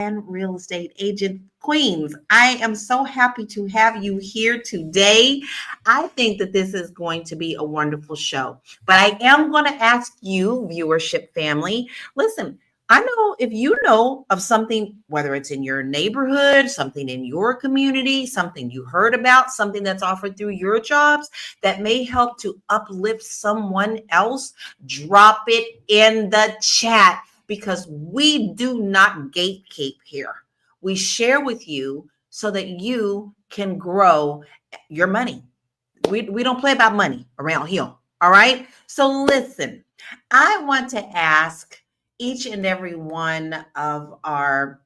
and real estate agent queens. I am so happy to have you here today. I think that this is going to be a wonderful show, but I am going to ask you, viewership family, listen. I know if you know of something, whether it's in your neighborhood, something in your community, something you heard about, something that's offered through your jobs that may help to uplift someone else, drop it in the chat because we do not gatekeep here. We share with you so that you can grow your money. We don't play about money around here. All right. So listen, I want to ask each and every one of our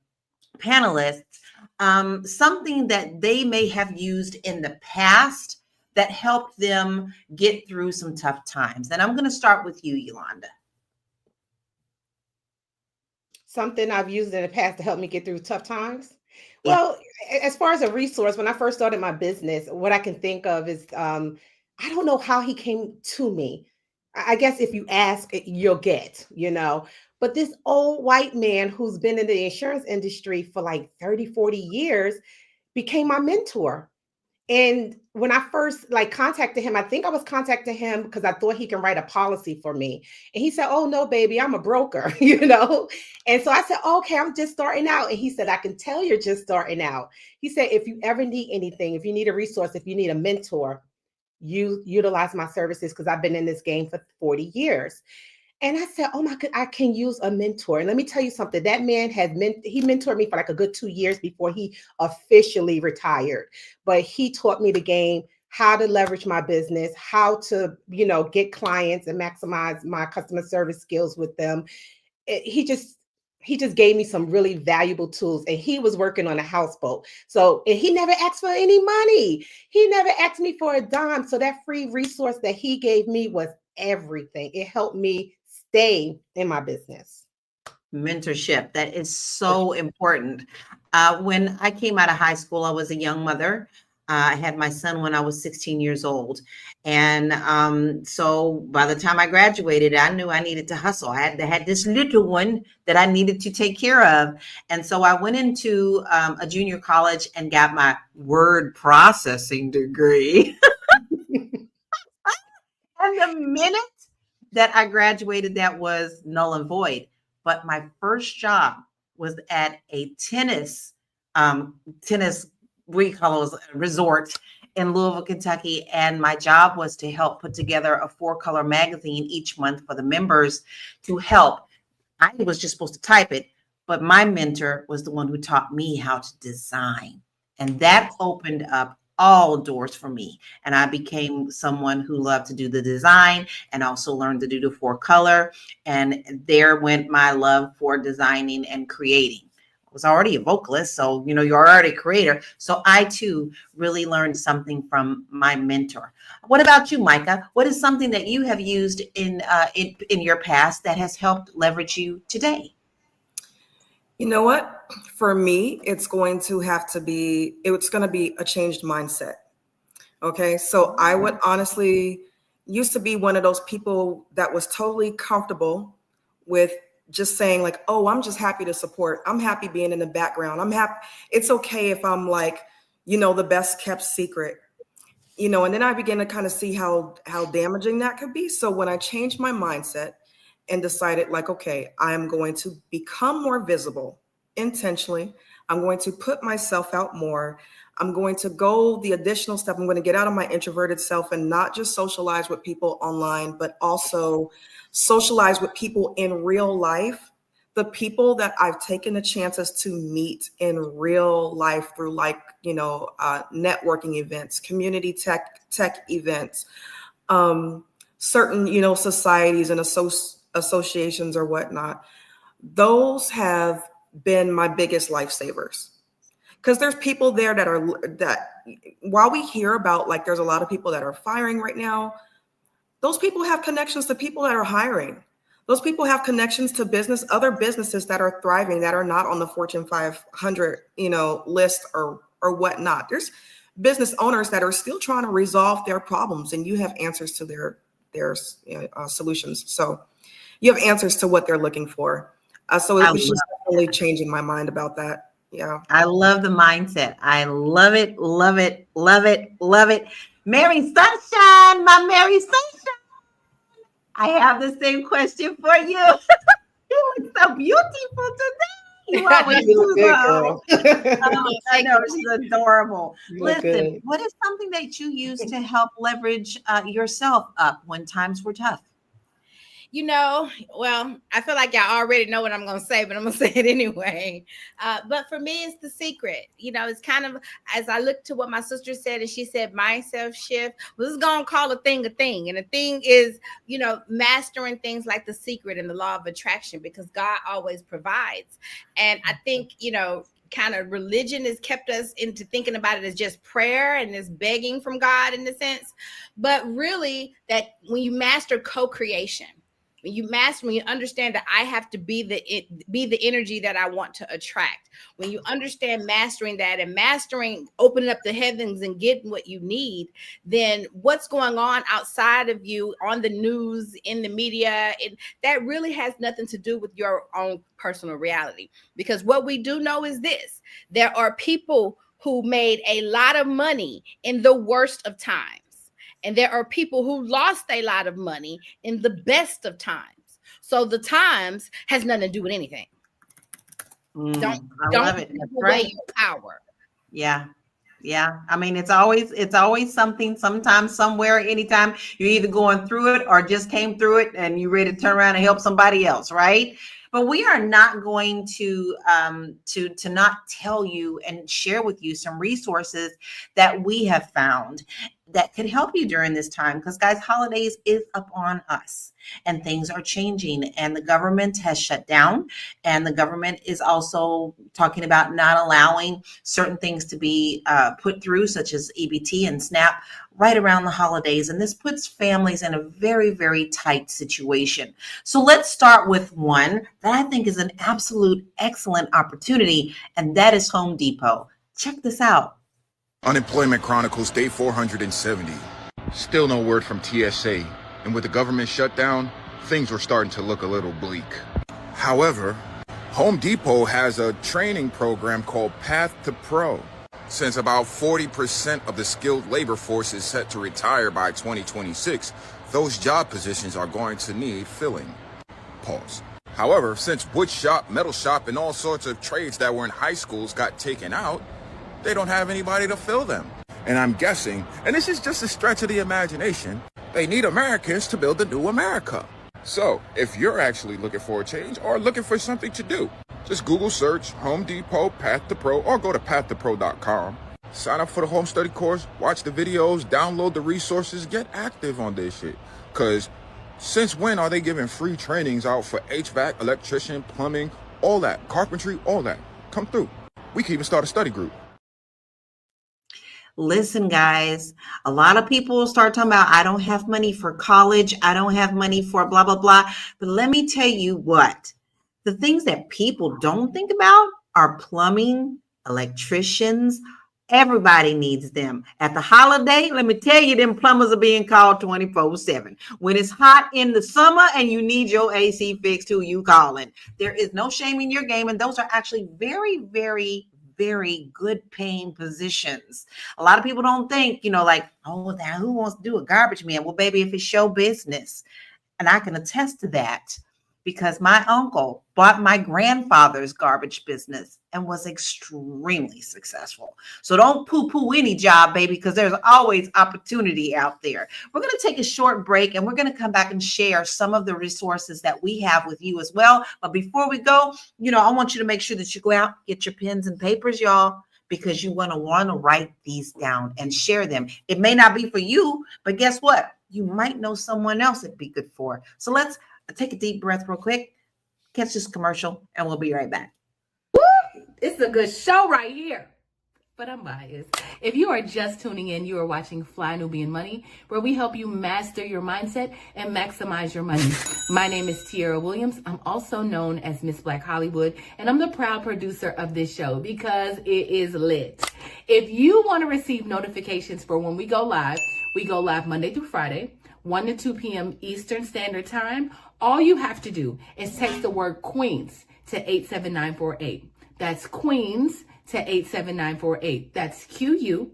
panelists something that they may have used in the past that helped them get through some tough times. And I'm going to start with you, Yolanda. Something I've used in the past to help me get through tough times. Yeah. Well, as far as a resource, when I first started my business, what I can think of is I don't know how he came to me. I guess if you ask, you'll get. But this old white man who's been in the insurance industry for like 30, 40 years became my mentor. And when I first contacted him, I think I was contacting him because I thought he can write a policy for me. And he said, "Oh no, baby, I'm a broker." And so I said, "Okay, I'm just starting out." And he said, "I can tell you're just starting out." He said, "If you ever need anything, if you need a resource, if you need a mentor, you utilize my services because I've been in this game for 40 years." And I said, "Oh my God, I can use a mentor." And let me tell you something. That man he mentored me for like a good 2 years before he officially retired. But he taught me the game, how to leverage my business, how to, get clients and maximize my customer service skills with them. He just gave me some really valuable tools, and he was working on a houseboat. And he never asked for any money. He never asked me for a dime. So that free resource that he gave me was everything. It helped me stay in my business. Mentorship, that is so important. When I came out of high school, I was a young mother. I had my son when I was 16 years old. And so by the time I graduated, I knew I needed to hustle. I had this little one that I needed to take care of. And so I went into a junior college and got my word processing degree. And the minute that I graduated, that was null and void. But my first job was at a tennis, we call it resort in Louisville, Kentucky. And my job was to help put together a 4-color magazine each month for the members to help. I was just supposed to type it, but my mentor was the one who taught me how to design. And that opened up all doors for me. And I became someone who loved to do the design and also learned to do the 4-color. And there went my love for designing and creating. I was already a vocalist, so you're already a creator. So I too really learned something from my mentor. What about you, Micah? What is something that you have used in your past that has helped leverage you today? You know what? For me, it's going to be a changed mindset. Okay. So I would honestly used to be one of those people that was totally comfortable with just saying like, "Oh, I'm just happy to support. I'm happy being in the background. I'm happy. It's okay if I'm like, the best kept secret, and then I began to kind of see how damaging that could be. So when I changed my mindset and decided like, okay, I'm going to become more visible intentionally. I'm going to put myself out more. I'm going to go the additional step. I'm going to get out of my introverted self and not just socialize with people online, but also socialize with people in real life. The people that I've taken the chances to meet in real life through networking events, community tech events, certain, societies and associations or whatnot. Those have been my biggest lifesavers. Because there's people there that while we hear about like there's a lot of people that are firing right now, those people have connections to people that are hiring. Those people have connections to other businesses that are thriving, that are not on the Fortune 500, list or whatnot. There's business owners that are still trying to resolve their problems, and you have answers to their solutions. So you have answers to what they're looking for. So I it was love just definitely changing my mind about that. Yeah. I love the mindset. I love it, love it, love it, love it. Mary Sunshine, my Mary Sunshine. I have the same question for you. You look so beautiful today. You always You look do good, though. girl. I know she's adorable. You look Listen, good. what is something that you use to help leverage yourself up when times were tough? Well, I feel like y'all already know what I'm going to say, but I'm going to say it anyway. But for me, it's the secret. It's kind of, as I look to what my sister said, and she said, mindset shift. Well, this is going to call a thing a thing. And a thing is, mastering things like the secret and the law of attraction, because God always provides. And I think, kind of religion has kept us into thinking about it as just prayer and this begging from God in a sense. But really, that when you master co-creation, when you understand that I have to be the energy that I want to attract, when you understand mastering that and mastering opening up the heavens and getting what you need, then what's going on outside of you on the news, in the media, that really has nothing to do with your own personal reality. Because what we do know is this: there are people who made a lot of money in the worst of times. And there are people who lost a lot of money in the best of times. So the times has nothing to do with anything. I Don't love it. give That's away right. your power. Yeah. Yeah. I mean, it's always something, sometimes, somewhere, anytime you're either going through it or just came through it and you're ready to turn around and help somebody else, right? But we are not going to not tell you and share with you some resources that we have found that could help you during this time. Because guys, holidays is upon us and things are changing and the government has shut down and the government is also talking about not allowing certain things to be put through, such as EBT and SNAP, right around the holidays. And this puts families in a very, very tight situation. So let's start with one that I think is an absolute excellent opportunity, and that is Home Depot. Check this out. Unemployment Chronicles Day 470. Still no word from TSA, and with the government shutdown, things were starting to look a little bleak. However, Home Depot has a training program called Path to Pro. Since about 40% of the skilled labor force is set to retire by 2026, those job positions are going to need filling. Pause. However, since wood shop, metal shop, and all sorts of trades that were in high schools got taken out, they don't have anybody to fill them. And I'm guessing, and this is just a stretch of the imagination, they need Americans to build a new America. So, if you're actually looking for a change or looking for something to do, just Google search Home Depot Path to Pro or go to pathtopro.com. Sign up for the home study course, watch the videos, download the resources, get active on this shit. Because since when are they giving free trainings out for HVAC, electrician, plumbing, all that, carpentry, all that? Come through. We can even start a study group. Listen, guys, a lot of people start talking about, I don't have money for college. I don't have money for blah, blah, blah. But let me tell you what, the things that people don't think about are plumbing, electricians. Everybody needs them. At the holiday, let me tell you, them plumbers are being called 24/7. When it's hot in the summer and you need your AC fixed, who you calling? There is no shame in your game. And those are actually very, very, very good paying positions. A lot of people don't think, like, oh, now who wants to do a garbage man? Well, baby, if it's show business, and I can attest to that because my uncle bought my grandfather's garbage business and was extremely successful. So don't poo-poo any job, baby, because there's always opportunity out there. We're going to take a short break and we're going to come back and share some of the resources that we have with you as well. But before we go, I want you to make sure that you go out, get your pens and papers, y'all, because you want to write these down and share them. It may not be for you, but guess what? You might know someone else it'd be good for. So let's take a deep breath real quick, catch this commercial, and we'll be right back. It's a good show right here. But I'm biased. If you are just tuning in, you are watching Fly Nubian Money, where we help you master your mindset and maximize your money. My name is Tiara Williams. I'm also known as Miss Black Hollywood, and I'm the proud producer of this show because it is lit. If you want to receive notifications for when we go live Monday through Friday, 1 to 2 p.m. Eastern Standard Time. All you have to do is text the word Queens to 87948. That's Queens to 87948. That's QUEENS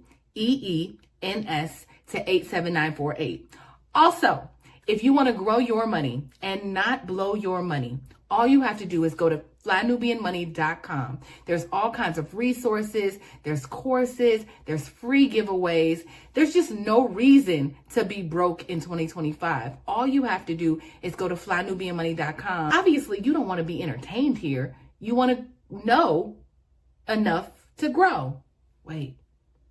to 87948. Also, if you want to grow your money and not blow your money, all you have to do is go to flynubianmoney.com. There's all kinds of resources, there's courses, there's free giveaways. There's just no reason to be broke in 2025. All you have to do is go to flynubianmoney.com. Obviously, you don't want to be entertained here. You want to know enough to grow. Wait,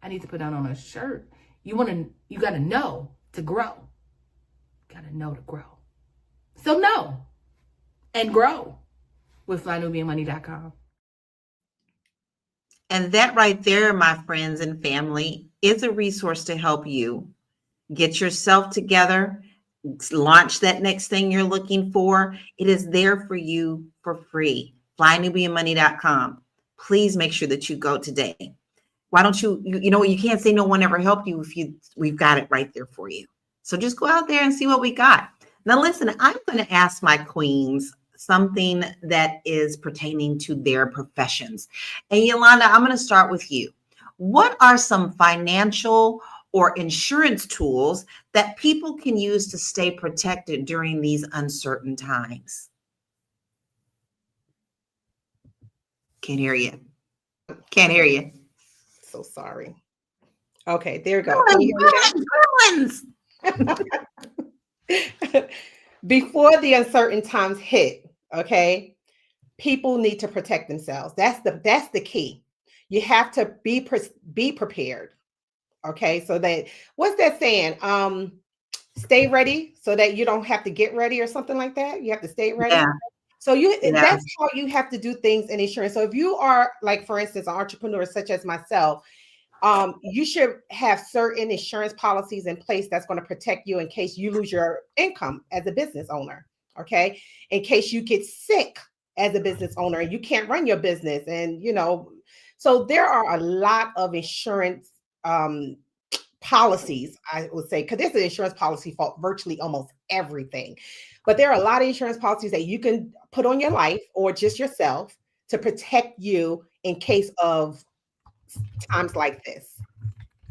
I need to put that on a shirt. You got to know to grow. Got to know to grow. So know and grow with flynubianmoney.com. And that right there, my friends and family, is a resource to help you get yourself together, launch that next thing you're looking for. It is there for you for free. flynubianmoney.com. Please make sure that you go today. Why don't you know, you can't say no one ever helped you if we've got it right there for you. So just go out there and see what we got. Now, listen, I'm going to ask my queens something that is pertaining to their professions. And Yolanda, I'm going to start with you. What are some financial or insurance tools that people can use to stay protected during these uncertain times? Can't hear you. Can't hear you. So sorry. Okay, there you go. Can you hear me now? Before the uncertain times hit, okay, people need to protect themselves. That's the key. You have to be prepared. Okay, so that, what's that saying? Stay ready so that you don't have to get ready or something like that. You have to stay ready. Yeah. So that's how you have to do things in insurance. So if you are, like, for instance, an entrepreneur such as myself, you should have certain insurance policies in place that's going to protect you in case you lose your income as a business owner. Okay. In case you get sick as a business owner and you can't run your business. And, you know, so there are a lot of insurance policies, I would say, because there's an insurance policy for virtually almost everything. But there are a lot of insurance policies that you can put on your life or just yourself to protect you in case of times like this.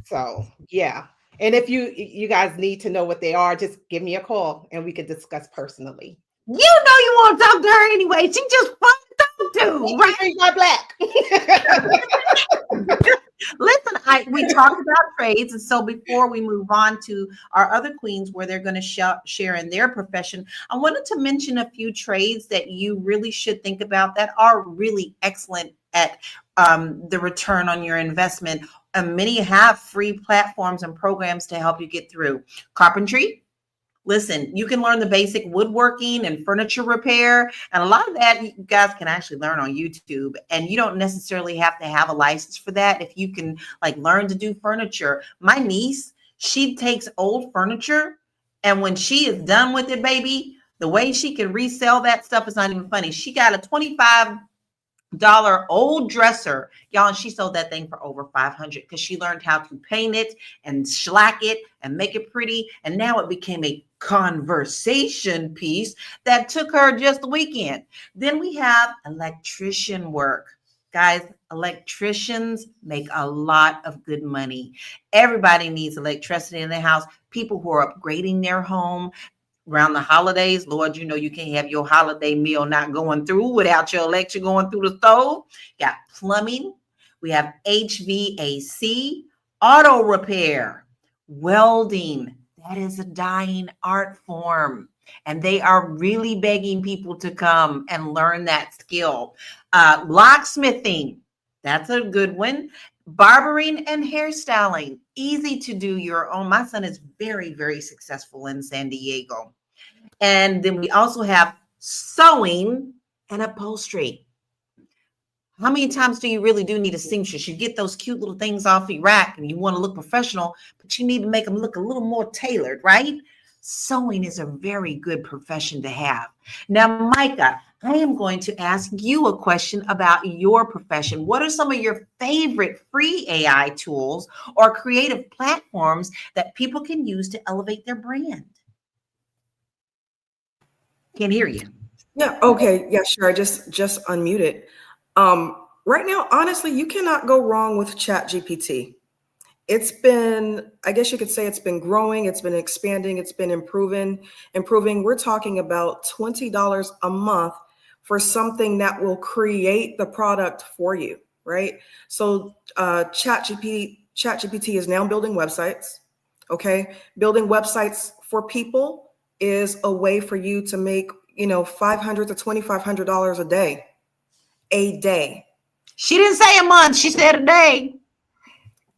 So, yeah. And if you guys need to know what they are, just give me a call and we can discuss personally. You know you want to talk to her anyway. She just fun to talk to, right? You're not black. Listen, we talked about trades, and so before we move on to our other queens where they're going to share in their profession, I wanted to mention a few trades that you really should think about that are really excellent at the return on your investment. And many have free platforms and programs to help you get through. Carpentry. Listen, you can learn the basic woodworking and furniture repair. And a lot of that you guys can actually learn on YouTube. And you don't necessarily have to have a license for that. If you can learn to do furniture. My niece, she takes old furniture. And when she is done with it, baby, the way she can resell that stuff is not even funny. She got a $25 old dresser, y'all, and she sold that thing for over $500 because she learned how to paint it and shellac it and make it pretty. And now it became a conversation piece that took her just a weekend. Then we have electrician work. Guys, electricians make a lot of good money. Everybody needs electricity in their house. People who are upgrading their home around the holidays, Lord, you know you can't have your holiday meal not going through without your electric going through the stove. Got plumbing. We have HVAC, auto repair, welding. That is a dying art form. And they are really begging people to come and learn that skill. Locksmithing. That's a good one. Barbering and hairstyling. Easy to do your own. My son is very, very successful in San Diego. And then we also have sewing and upholstery. How many times do you really do need a seamstress? You get those cute little things off your rack and you want to look professional, but you need to make them look a little more tailored, right? Sewing is a very good profession to have. Now, Micah, I am going to ask you a question about your profession. What are some of your favorite free AI tools or creative platforms that people can use to elevate their brand? Can't hear you. Yeah. Okay. Yeah. Sure. I just unmuted. Right now, honestly, you cannot go wrong with Chat GPT. It's been, I guess you could say, it's been growing, it's been expanding, it's been improving. We're talking about $20 a month for something that will create the product for you, right? So ChatGPT is now building websites. Okay, building websites for people is a way for you to make, $500 to $2,500 a day. She didn't say a month. She said a day.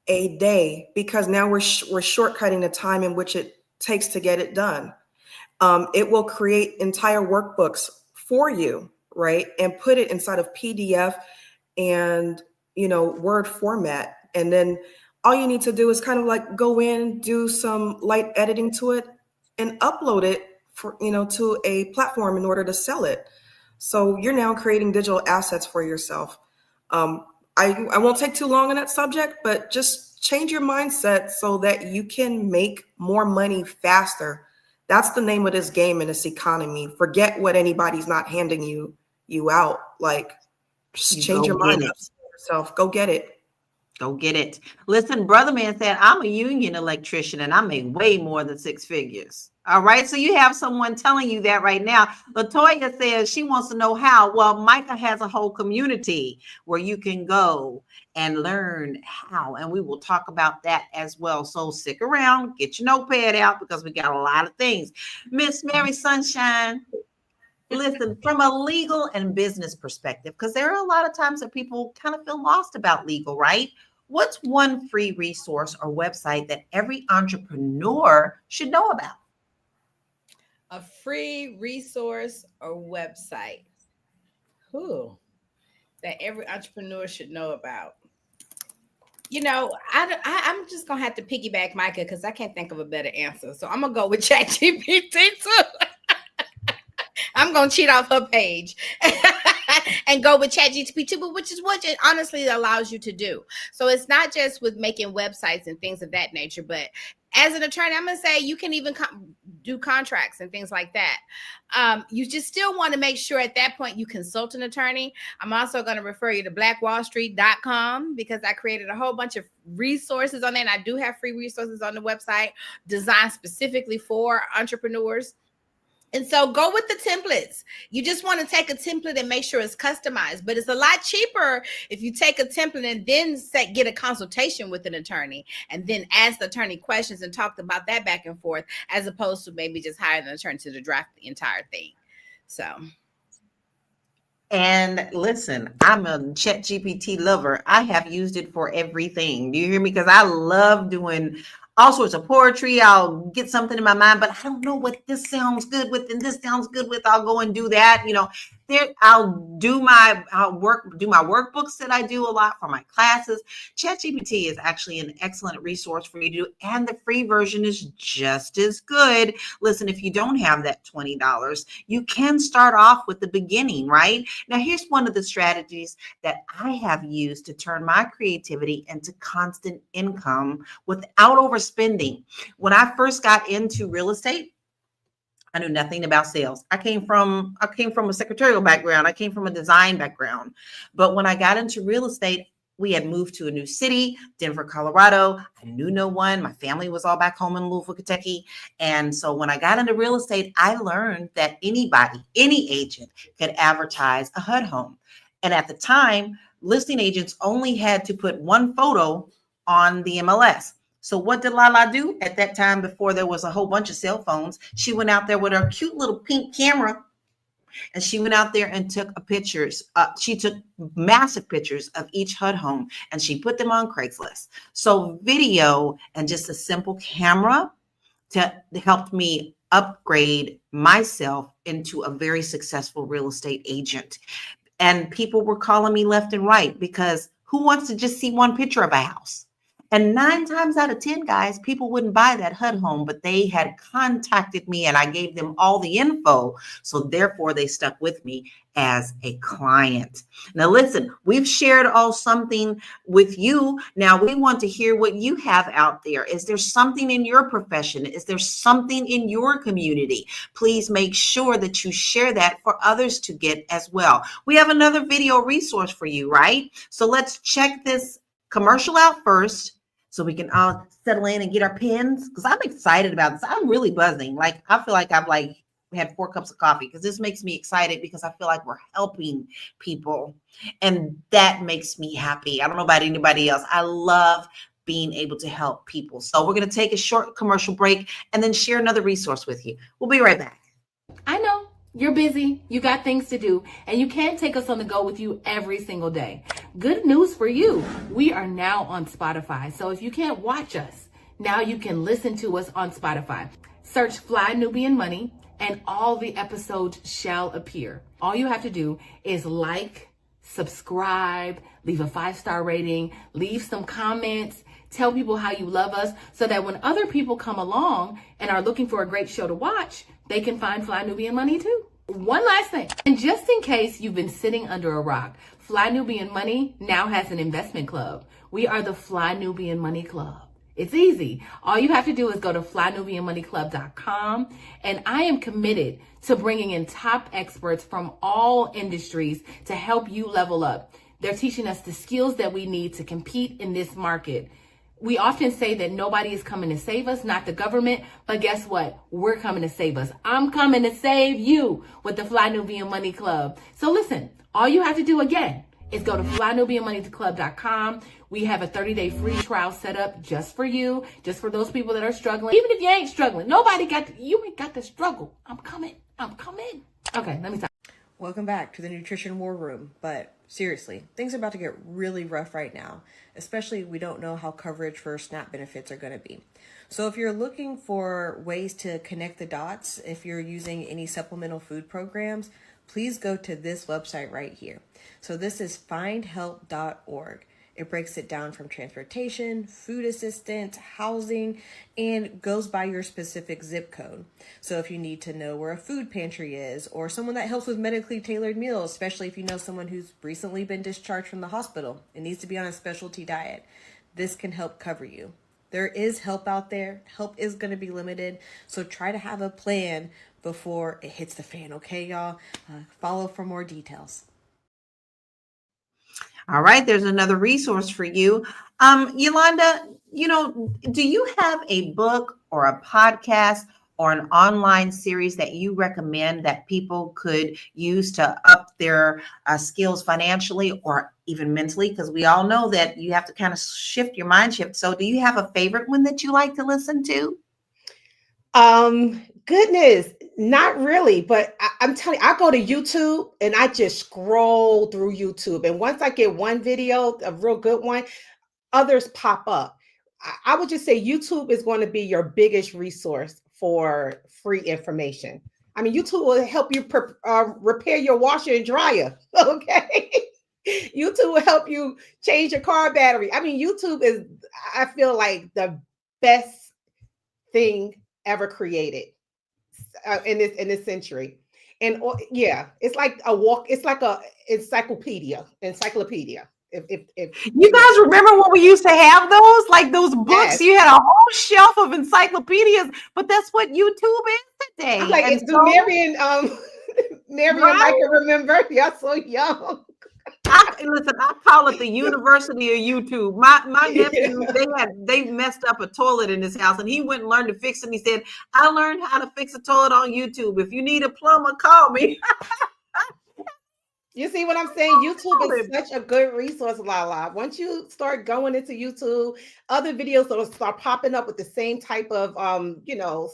A day, because now we're shortcutting the time in which it takes to get it done. It will create entire workbooks for you, right, and put it inside of PDF and Word format, and then all you need to do is kind of like go in, do some light editing to it, and upload it for to a platform in order to sell it. So you're now creating digital assets for yourself. I won't take too long on that subject, but just change your mindset so that you can make more money faster. That's the name of this game in this economy. Forget what anybody's not handing you out. Like, just change your mind up yourself. Go get it. Go get it. Listen, brother man said, I'm a union electrician and I make way more than six figures. All right. So you have someone telling you that right now. Latoya says she wants to know how. Well, Micah has a whole community where you can go and learn how. And we will talk about that as well. So stick around, get your notepad out because we got a lot of things. Miss Mary Sunshine. Listen, from a legal and business perspective, because there are a lot of times that people kind of feel lost about legal, right? What's one free resource or website that every entrepreneur should know about? A free resource or website that every entrepreneur should know about. I'm just gonna have to piggyback Micah because I can't think of a better answer. So I'm gonna go with ChatGPT too. I'm gonna cheat off her page and go with ChatGPT, but which is what it honestly allows you to do. So it's not just with making websites and things of that nature, but as an attorney, I'm gonna say you can even do contracts and things like that. You just still want to make sure at that point you consult an attorney. I'm also going to refer you to blackwallstreet.com because I created a whole bunch of resources on there, and I do have free resources on the website designed specifically for entrepreneurs. And so go with the templates. You just want to take a template and make sure it's customized, but it's a lot cheaper if you take a template and then get a consultation with an attorney and then ask the attorney questions and talk about that back and forth, as opposed to maybe just hiring an attorney to draft the entire thing. So. And listen, I'm a ChatGPT lover. I have used it for everything. Do you hear me? Because I love doing all sorts of poetry. I'll get something in my mind, but I don't know what this sounds good with and this sounds good with. I'll go and do that. I'll do my workbooks that I do a lot for my classes. ChatGPT is actually an excellent resource for you to do, and the free version is just as good. Listen, if you don't have that $20, you can start off with the beginning, right? Now, here's one of the strategies that I have used to turn my creativity into constant income without overspending. When I first got into real estate, I knew nothing about sales. I came from a secretarial background. I came from a design background. But when I got into real estate, we had moved to a new city, Denver, Colorado. I knew no one. My family was all back home in Louisville, Kentucky. And so when I got into real estate, I learned that anybody, any agent could advertise a HUD home. And at the time, listing agents only had to put one photo on the MLS. So what did Lala do at that time before there was a whole bunch of cell phones? She went out there with her cute little pink camera and she went out there and took pictures. She took massive pictures of each HUD home and she put them on Craigslist. So video and just a simple camera helped me upgrade myself into a very successful real estate agent. And people were calling me left and right because who wants to just see one picture of a house? And 9 times out of 10, guys, people wouldn't buy that HUD home, but they had contacted me and I gave them all the info. So therefore, they stuck with me as a client. Now, listen, we've shared all something with you. Now, we want to hear what you have out there. Is there something in your profession? Is there something in your community? Please make sure that you share that for others to get as well. We have another video resource for you, right? So let's check this commercial out first, so we can all settle in and get our pens, because I'm excited about this. I'm really buzzing. Like, I feel like I've had 4 cups of coffee, because this makes me excited, because I feel like we're helping people, and that makes me happy. I don't know about anybody else. I love being able to help people. So we're going to take a short commercial break and then share another resource with you. We'll be right back. I know you're busy, you got things to do, and you can't take us on the go with you every single day. Good news for you, we are now on Spotify. So if you can't watch us, now you can listen to us on Spotify. Search Fly Nubian Money and all the episodes shall appear. All you have to do is like, subscribe, leave a 5-star rating, leave some comments, tell people how you love us, so that when other people come along and are looking for a great show to watch, they can find Fly Nubian Money too. One last thing, and just in case you've been sitting under a rock, Fly Nubian Money now has an investment club. We are the Fly Nubian Money Club. It's easy. All you have to do is go to flynubianmoneyclub.com, and I am committed to bringing in top experts from all industries to help you level up. They're teaching us the skills that we need to compete in this market. We often say that nobody is coming to save us, not the government, but guess what? We're coming to save us. I'm coming to save you with the Fly Nubian Money Club. So listen, all you have to do again is go to flynubianmoneyclub.com. We have a 30-day free trial set up just for you, just for those people that are struggling. Even if you ain't struggling, you ain't got to struggle. I'm coming. Okay, let me stop. Welcome back to the Nutrition War Room. But seriously, things are about to get really rough right now. Especially, we don't know how coverage for SNAP benefits are going to be. So if you're looking for ways to connect the dots, if you're using any supplemental food programs, please go to this website right here. So this is findhelp.org. It breaks it down from transportation, food assistance, housing, and goes by your specific zip code. So if you need to know where a food pantry is, or someone that helps with medically tailored meals, especially if you know someone who's recently been discharged from the hospital and needs to be on a specialty diet, this can help cover you. There is help out there. Help is going to be limited. So try to have a plan before it hits the fan, okay, y'all? Follow for more details. All right, there's another resource for you. Yolanda, do you have a book or a podcast or an online series that you recommend that people could use to up their skills financially or even mentally? Because we all know that you have to kind of shift your mind shift. So do you have a favorite one that you like to listen to? Goodness, not really, but I'm telling you, I go to YouTube and I just scroll through YouTube. And once I get one video, a real good one, others pop up. I would just say YouTube is going to be your biggest resource for free information. I mean, YouTube will help you repair your washer and dryer. Okay. YouTube will help you change your car battery. I mean, YouTube is, I feel like, the best thing ever created in this century. And yeah, it's like a walk. It's like a encyclopedia. If you guys remember when we used to have those, like those books, yes. You had a whole shelf of encyclopedias, but that's what YouTube is today. I'm like, and it's so, Marion, right? I can remember. You're so young. Listen, I call it the University of YouTube. My nephew, they messed up a toilet in his house, and he went and learned to fix it. And he said, "I learned how to fix a toilet on YouTube. If you need a plumber, call me." You see what I'm saying? YouTube is such a good resource, Lala. Once you start going into YouTube, other videos will start popping up with the same type of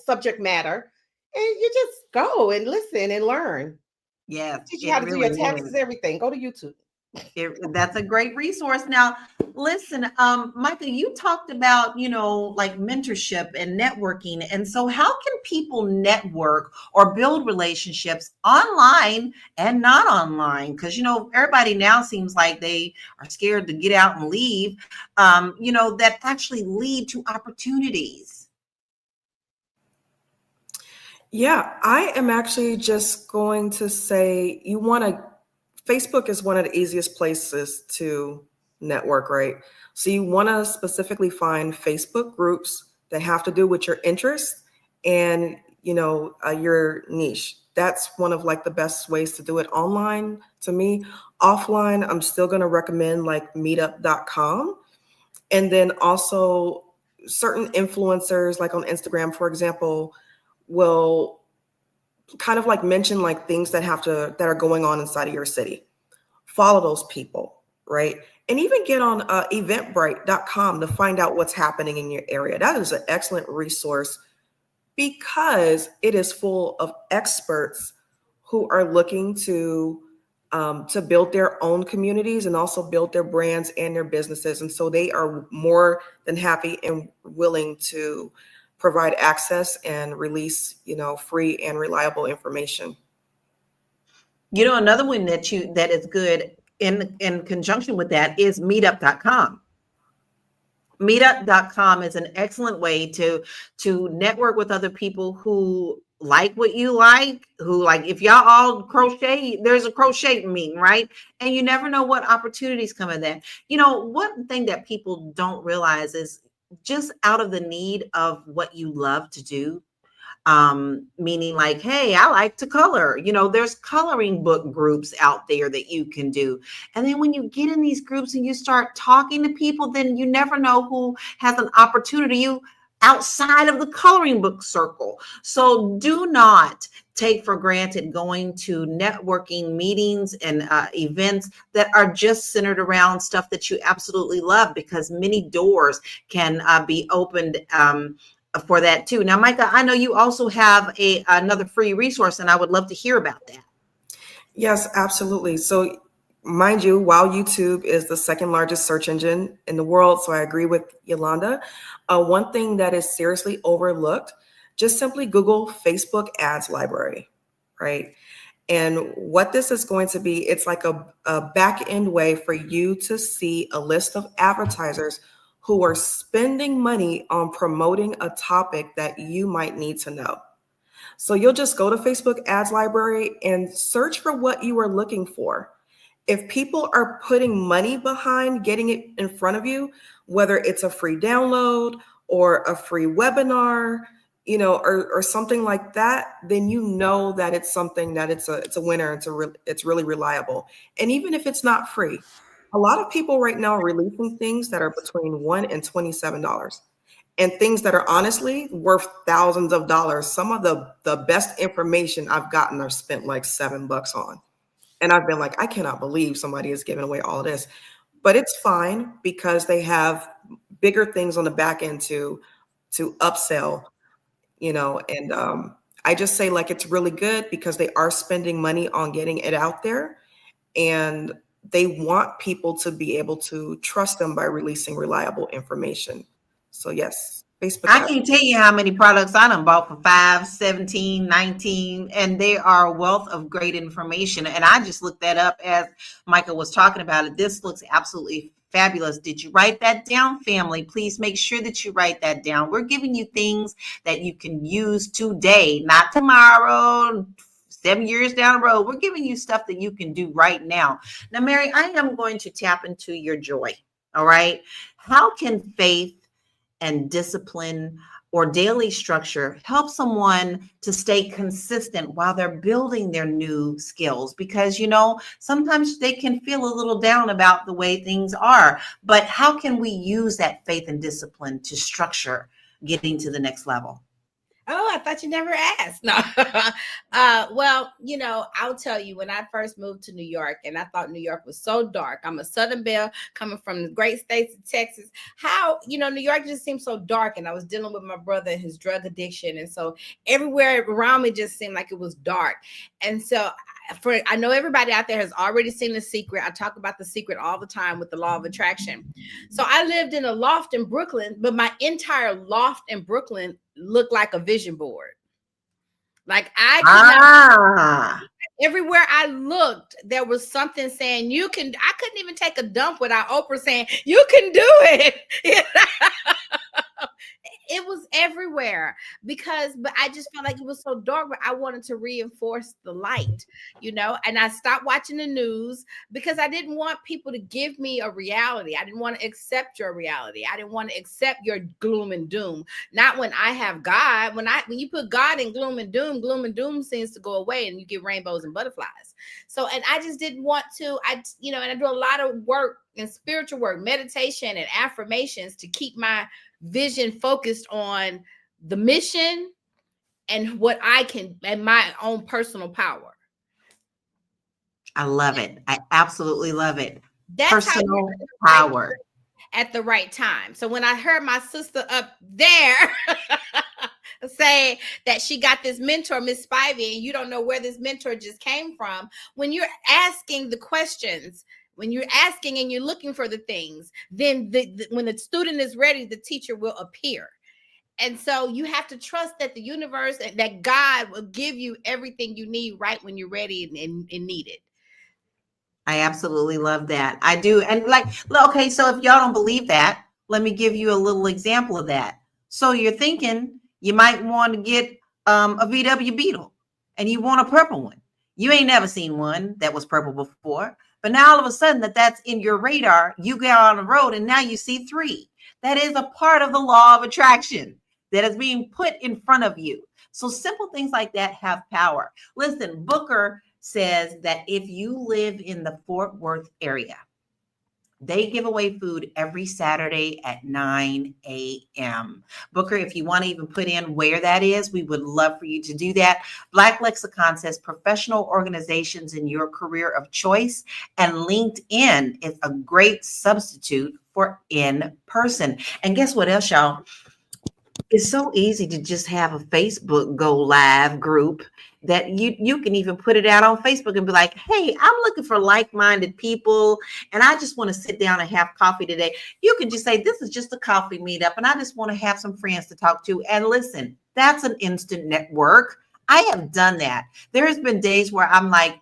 subject matter, and you just go and listen and learn. Yeah, teach you how to do your taxes, everything. Go to YouTube. That's a great resource. Now, listen, Micah, you talked about, like mentorship and networking. And so how can people network or build relationships online and not online? Because, everybody now seems like they are scared to get out and leave, that actually lead to opportunities. Yeah, I am actually just going to say Facebook is one of the easiest places to network, right? So you want to specifically find Facebook groups that have to do with your interests and, your niche. That's one of like the best ways to do it online to me. Offline, I'm still going to recommend like meetup.com. And then also certain influencers like on Instagram, for example, will kind of like mention like things that are going on inside of your city. Follow those people, right? And even get on eventbrite.com to find out what's happening in your area. That is an excellent resource because it is full of experts who are looking to build their own communities and also build their brands and their businesses. And so they are more than happy and willing to provide access and release, free and reliable information. Another one that is good in conjunction with that is meetup.com. Meetup.com is an excellent way to network with other people who like what you like, who like if y'all all crochet, there's a crochet meeting, right? And you never know what opportunities come in that. One thing that people don't realize is just out of the need of what you love to do, meaning like, hey, I like to color. There's coloring book groups out there that you can do. And then when you get in these groups and you start talking to people, then you never know who has an opportunity outside of the coloring book circle. So do not take for granted going to networking meetings and events that are just centered around stuff that you absolutely love, because many doors can be opened for that too. Now, Micah, I know you also have another free resource, and I would love to hear about that. Yes, absolutely. So mind you, while YouTube is the second largest search engine in the world, so I agree with Yolanda, one thing that is seriously overlooked, just simply Google Facebook ads library, right? And what this is going to be, it's like a back end way for you to see a list of advertisers who are spending money on promoting a topic that you might need to know. So you'll just go to Facebook ads library and search for what you are looking for. If people are putting money behind getting it in front of you, whether it's a free download or a free webinar, or something like that, then you know that it's something that it's a winner. It's really reliable. And even if it's not free, a lot of people right now are releasing things that are between $1 and $27, and things that are honestly worth thousands of dollars. Some of the best information I've gotten are spent like $7 on. And I've been like, I cannot believe somebody is giving away all this. But it's fine because they have bigger things on the back end to upsell, and I just say like it's really good because they are spending money on getting it out there, and they want people to be able to trust them by releasing reliable information. So yes, Facebook. I can't tell you how many products I done bought for 5, 17, 19, and they are a wealth of great information. And I just looked that up as Michael was talking about it. This looks absolutely fabulous. Did you write that down, family? Please make sure that you write that down. We're giving you things that you can use today, not tomorrow, 7 years down the road. We're giving you stuff that you can do right now. Now, Mary, I am going to tap into your joy. All right. How can faith and discipline or daily structure help someone to stay consistent while they're building their new skills? Because, sometimes they can feel a little down about the way things are, but how can we use that faith and discipline to structure getting to the next level? Oh, I thought you never asked. No. Well, I'll tell you, when I first moved to New York, and I thought New York was so dark. I'm a Southern Belle coming from the great states of Texas. How, New York just seemed so dark. And I was dealing with my brother and his drug addiction. And so everywhere around me just seemed like it was dark. And so I know everybody out there has already seen The Secret. I talk about The Secret all the time with the law of attraction. So I lived in a loft in Brooklyn, but my entire loft in Brooklyn looked like a vision board. Like everywhere I looked, there was something saying I couldn't even take a dump without Oprah saying, you can do it. It was everywhere but I just felt like it was so dark, but I wanted to reinforce the light, and I stopped watching the news because I didn't want people to give me a reality. I didn't want to accept your reality. I didn't want to accept your gloom and doom. Not when I have God. When you put God in gloom and doom seems to go away and you get rainbows and butterflies. So, and I just didn't want to, and I do a lot of work and spiritual work, meditation and affirmations to keep my vision focused on the mission and what I can and my own personal power. I love it. I absolutely love it. That's personal power at the right time. So when I heard my sister up there say that she got this mentor, Miss Spivey, and you don't know where this mentor just came from, when you're asking the questions, when you're asking and you're looking for the things, then when the student is ready, the teacher will appear. And so you have to trust that the universe and that God will give you everything you need right when you're ready and need it. I absolutely love that. I do. And okay, so if y'all don't believe that, let me give you a little example of that. So you're thinking you might want to get a VW Beetle and you want a purple one. You ain't never seen one that was purple before. But now all of a sudden that's in your radar, you get on the road and now you see 3. That is a part of the law of attraction that is being put in front of you. So simple things like that have power. Listen, Booker says that if you live in the Fort Worth area, they give away food every Saturday at 9 a.m. Booker, if you want to even put in where that is, we would love for you to do that. Black Lexicon says professional organizations in your career of choice, and LinkedIn is a great substitute for in person. And guess what else, y'all? It's so easy to just have a Facebook go live group that you can even put it out on Facebook and be like, hey, I'm looking for like-minded people and I just want to sit down and have coffee today. You can just say, this is just a coffee meetup and I just want to have some friends to talk to. And listen, that's an instant network. I have done that. There has been days where I'm like,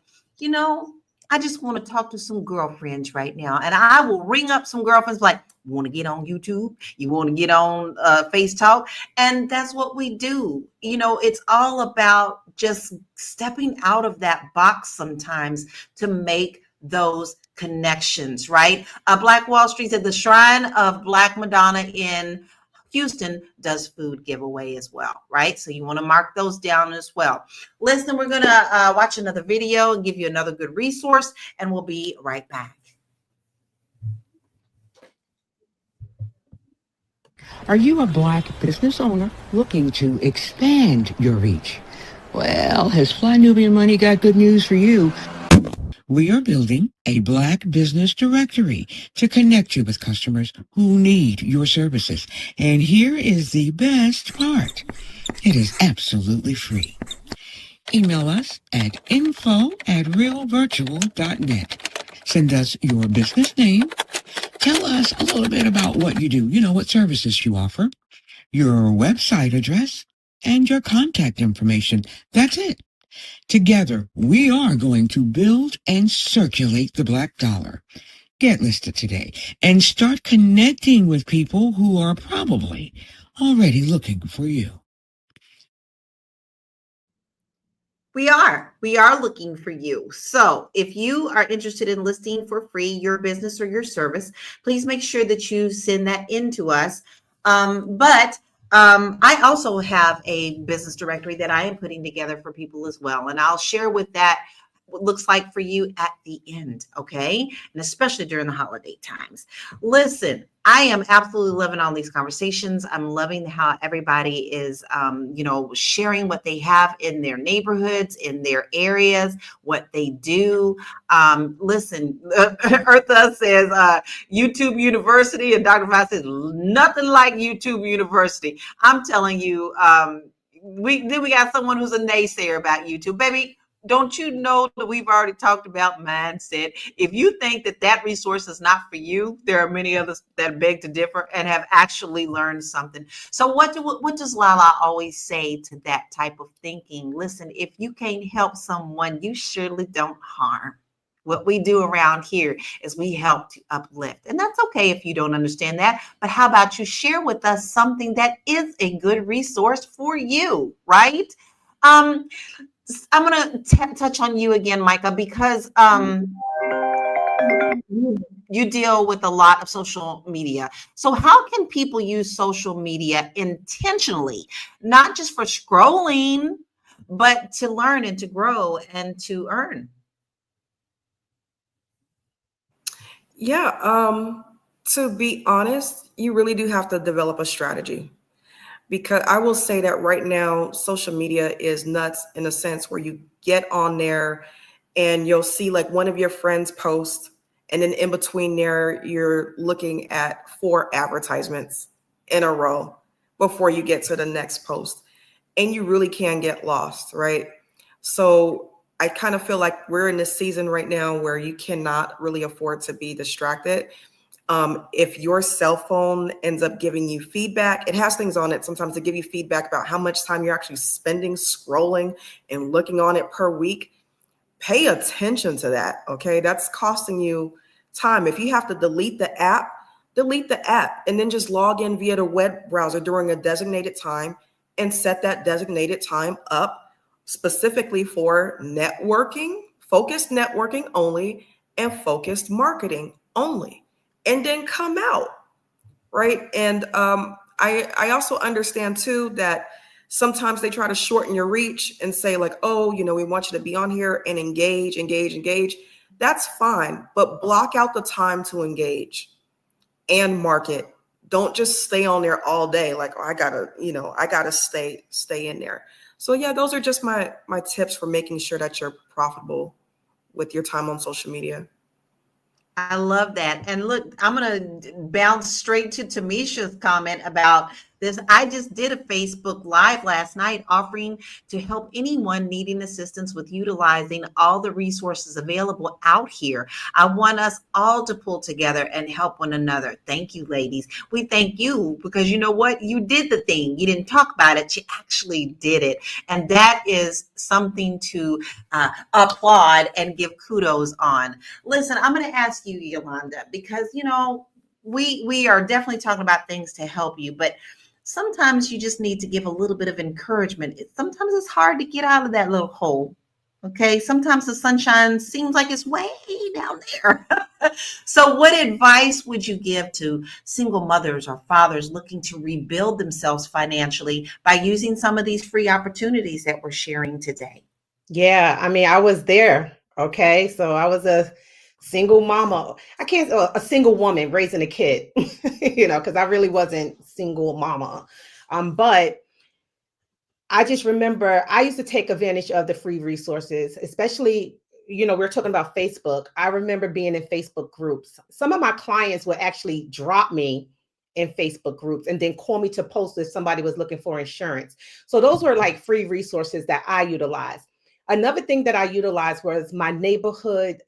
I just want to talk to some girlfriends right now. And I will ring up some girlfriends like, you want to get on YouTube? You want to get on Face Talk? And that's what we do. It's all about just stepping out of that box sometimes to make those connections, right? Black Wall Street said the Shrine of Black Madonna in Houston does food giveaway as well, right? So you want to mark those down as well. Listen, we're going to watch another video and give you another good resource, and we'll be right back. Are you a Black business owner looking to expand your reach? Well, has Fly Nubian Money got good news for you? We are building a Black business directory to connect you with customers who need your services. And here is the best part. It is absolutely free. Email us at info@realvirtual.net. Send us your business name. Tell us a little bit about what you do, what services you offer, your website address, and your contact information. That's it. Together, we are going to build and circulate the Black dollar. Get listed today and start connecting with people who are probably already looking for you. We are looking for you. So if you are interested in listing for free your business or your service, please make sure that you send that in to us. But I also have a business directory that I am putting together for people as well. And I'll share with that looks like for you at the end, okay? And especially during the holiday times. Listen, I am absolutely loving all these conversations. I'm loving how everybody is, sharing what they have in their neighborhoods, in their areas, what they do. Listen, Eartha says YouTube University, and Dr. Voss says nothing like YouTube University. I'm telling you, we got someone who's a naysayer about YouTube, baby. Don't you know that we've already talked about mindset? If you think that resource is not for you, there are many others that beg to differ and have actually learned something. So what does Lala always say to that type of thinking? Listen, if you can't help someone, you surely don't harm. What we do around here is we help to uplift. And that's okay if you don't understand that. But how about you share with us something that is a good resource for you, right? I'm going to touch on you again, Micah, because you deal with a lot of social media. So how can people use social media intentionally, not just for scrolling, but to learn and to grow and to earn? Yeah, to be honest, you really do have to develop a strategy. Because I will say that right now, social media is nuts in a sense where you get on there and you'll see like one of your friends post, and then in between there, you're looking at 4 advertisements in a row before you get to the next post. And you really can get lost, right? So I kind of feel like we're in this season right now where you cannot really afford to be distracted. If your cell phone ends up giving you feedback, it has things on it sometimes to give you feedback about how much time you're actually spending scrolling and looking on it per week. Pay attention to that, okay? That's costing you time. If you have to delete the app and then just log in via the web browser during a designated time and set that designated time up specifically for networking, focused networking only, and focused marketing only. And then come out, right? And I also understand too that sometimes they try to shorten your reach and say like, oh, we want you to be on here and engage. That's fine, but block out the time to engage and market. Don't just stay on there all day. Like, oh, I gotta stay in there. So yeah, those are just my tips for making sure that you're profitable with your time on social media. I love that. And look, I'm going to bounce straight to Tamisha's comment about this. I just did a Facebook Live last night offering to help anyone needing assistance with utilizing all the resources available out here. I want us all to pull together and help one another. Thank you, ladies. We thank you because you know what? You did the thing. You didn't talk about it. You actually did it. And that is something to applaud and give kudos on. Listen, I'm going to ask you, Yolanda, because, we are definitely talking about things to help you, but sometimes you just need to give a little bit of encouragement. Sometimes it's hard to get out of that little hole. Okay. Sometimes the sunshine seems like it's way down there. So what advice would you give to single mothers or fathers looking to rebuild themselves financially by using some of these free opportunities that we're sharing today? Yeah, I mean, I was there. Okay. So I was a single mama. A single woman raising a kid, because I really wasn't single mama. But I just remember I used to take advantage of the free resources, especially, we're talking about Facebook. I remember being in Facebook groups. Some of my clients would actually drop me in Facebook groups and then call me to post if somebody was looking for insurance. So those were like free resources that I utilized. Another thing that I utilized was my neighborhood,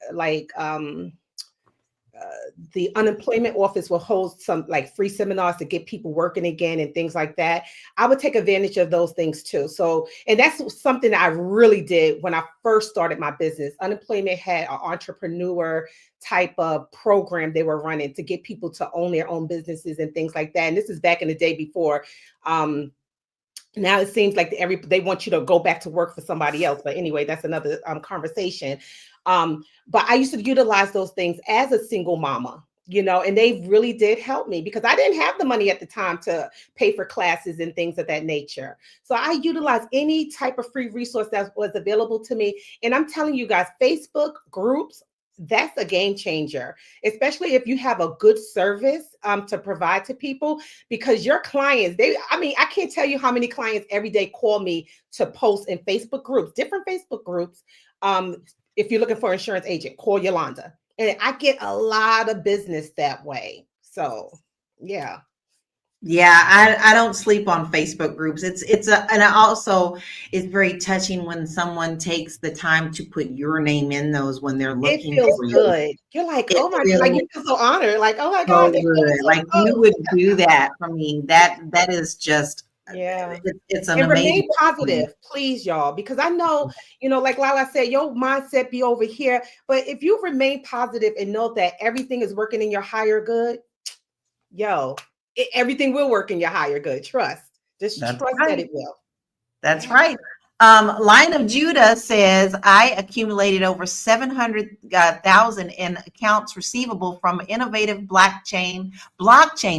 the unemployment office will hold some like free seminars to get people working again and things like that. I would take advantage of those things too. So, and that's something that I really did when I first started my business. Unemployment had an entrepreneur type of program they were running to get people to own their own businesses and things like that. And this is back in the day before, now it seems like they want you to go back to work for somebody else. But anyway, that's another conversation. But I used to utilize those things as a single mama. and they really did help me because I didn't have the money at the time to pay for classes and things of that nature. So I utilized any type of free resource that was available to me. And I'm telling you guys, Facebook groups, that's a game changer, especially if you have a good service to provide to people, because your clients, I can't tell you how many clients every day call me to post in Facebook groups, different Facebook groups. If you're looking for an insurance agent, call Yolanda. And I get a lot of business that way. So, yeah. Yeah, I don't sleep on Facebook groups. And also it's very touching when someone takes the time to put your name in those when they're It looking feels for you. good. You're like, It oh my, like feels you feel so honored. Like, oh my so God, they feel good. so Like you close. would do that for me. That is just Yeah. it's an And remain amazing feeling. positive, please, y'all, because I know, like Lala said, your mindset be over here. But if you remain positive and know that everything is working in your higher good, everything will work in your higher good. Trust. Just That's trust that right. it will. That's Yeah. right. Line of Judah says, I accumulated over 700,000 in accounts receivable from innovative blockchain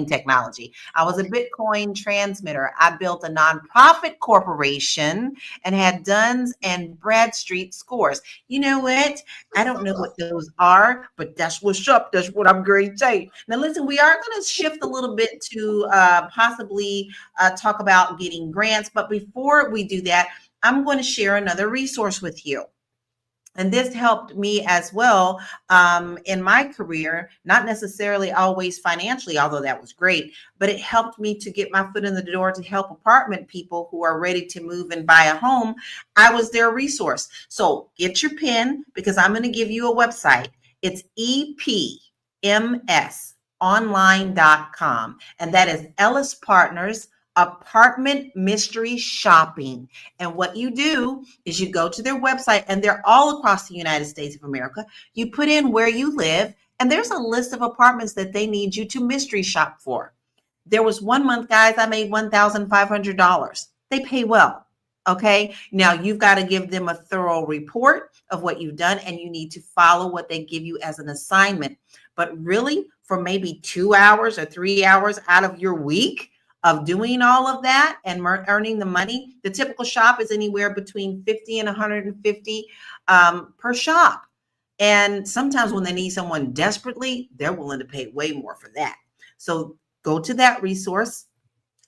technology. I was a Bitcoin transmitter. I built a nonprofit corporation and had Duns and Bradstreet scores. You know what? I don't know what those are, but that's what's up. That's what I'm going to say. Now, listen, we are going to shift a little bit to possibly talk about getting grants. But before we do that, I'm going to share another resource with you. And this helped me as well in my career, not necessarily always financially, although that was great, but it helped me to get my foot in the door to help apartment people who are ready to move and buy a home. I was their resource. So get your pen because I'm going to give you a website. It's EPMSonline.com. And that is Ellis Partners Apartment Mystery Shopping. And what you do is you go to their website, and they're all across the United States of America. You put in where you live, and there's a list of apartments that they need you to mystery shop for. There was one month, guys, I made $1,500. They pay well. Okay. Now you've got to give them a thorough report of what you've done, and you need to follow what they give you as an assignment. But really, for maybe 2 hours or 3 hours out of your week of doing all of that and earning the money, the typical shop is anywhere between 50 and 150 per shop. And sometimes when they need someone desperately, they're willing to pay way more for that. So go to that resource.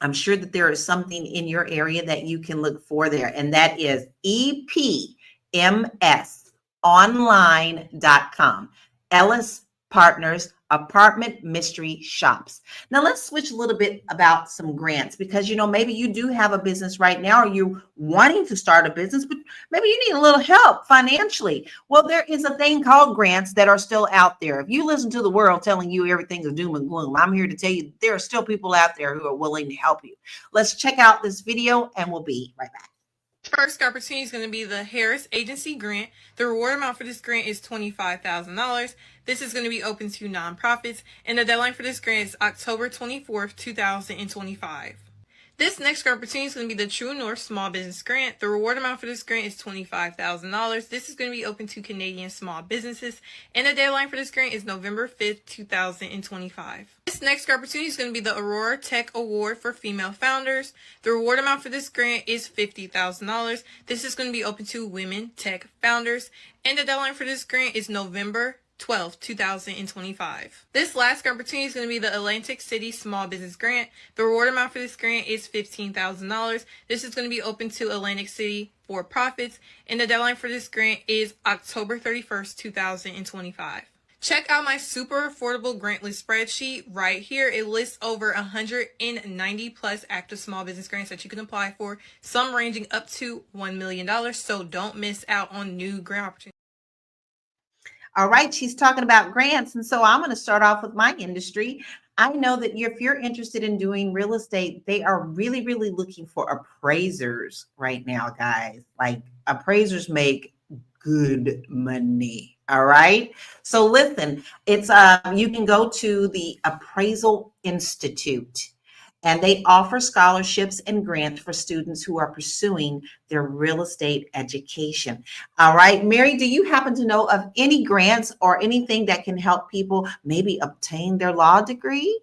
I'm sure that there is something in your area that you can look for there. And that is EPMSonline.com. Ellis Partners Apartment Mystery Shops. Now let's switch a little bit about some grants, because maybe you do have a business right now, or you're wanting to start a business, but maybe you need a little help financially. Well, there is a thing called grants that are still out there. If you listen to the world telling you everything is doom and gloom, I'm here to tell you there are still people out there who are willing to help you. Let's check out this video and we'll be right back. First opportunity is going to be the Harris Agency Grant. The reward amount for this grant is $25,000. This is going to be open to nonprofits, and the deadline for this grant is October 24th, 2025. This next opportunity is going to be the True North Small Business Grant. The reward amount for this grant is $25,000. This is going to be open to Canadian small businesses, and the deadline for this grant is November 5th, 2025. This next opportunity is going to be the Aurora Tech Award for Female Founders. The reward amount for this grant is $50,000. This is going to be open to women tech founders, and the deadline for this grant is November 12th, 2025. This last opportunity is going to be the Atlantic City Small Business Grant. The reward amount for this grant is $15,000. This is going to be open to Atlantic City for-profits, and the deadline for this grant is October 31st, 2025. Check out my super affordable grant list spreadsheet right here. It lists over 190 plus active small business grants that you can apply for, some ranging up to $1 million. So don't miss out on new grant opportunities. All right, she's talking about grants. And so I'm going to start off with my industry. I know that if you're interested in doing real estate, they are really, really looking for appraisers right now, guys. Like, appraisers make good money. All right. So listen, it's you can go to the Appraisal Institute. and they offer scholarships and grants for students who are pursuing their real estate education. All right, Mary, do you happen to know of any grants or anything that can help people maybe obtain their law degree?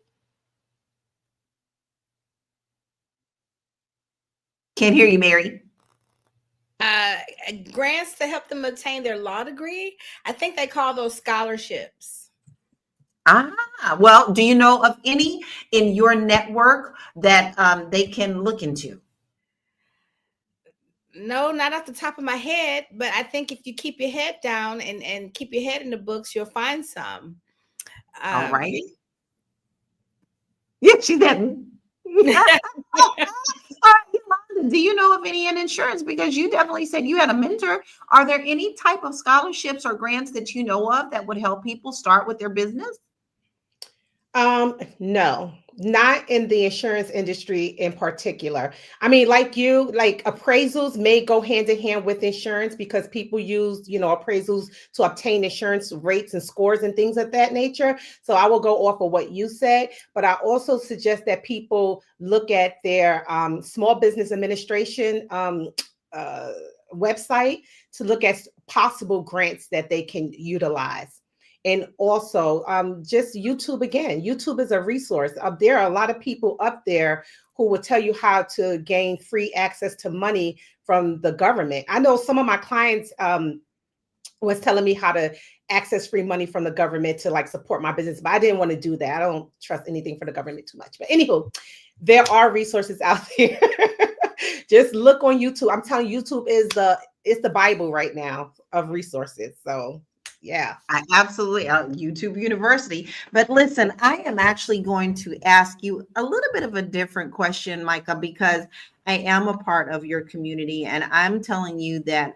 Can't hear you, Mary. uh, Grants to help them obtain their law degree. I think they call those scholarships. Well, do you know of any in your network that they can look into? No, not off the top of my head, but I think if you keep your head down and keep your head in the books, you'll find some. All Um, right. Yeah, she didn't. All right, Yolanda, do you know of any in insurance? Because you definitely said you had a mentor. Are there any type of scholarships or grants that you know of that would help people start with their business? No, not in the insurance industry in particular. I mean, like you, like appraisals may go hand in hand with insurance because people use, appraisals to obtain insurance rates and scores and things of that nature. So I will go off of what you said, but I also suggest that people look at their small business administration uh, website to look at possible grants that they can utilize. And also, just YouTube again. YouTube is a resource. There are a lot of people up there who will tell you how to gain free access to money from the government. I know some of my clients was telling me how to access free money from the government to like support my business, but I didn't want to do that. I don't trust anything for the government too much. But anywho, there are resources out there. Just look on YouTube. I'm telling you, YouTube is the Bible right now of resources. So yeah. I absolutely, YouTube University. But listen, I am actually going to ask you a little bit of a different question, Micah, because I am a part of your community, and I'm telling you that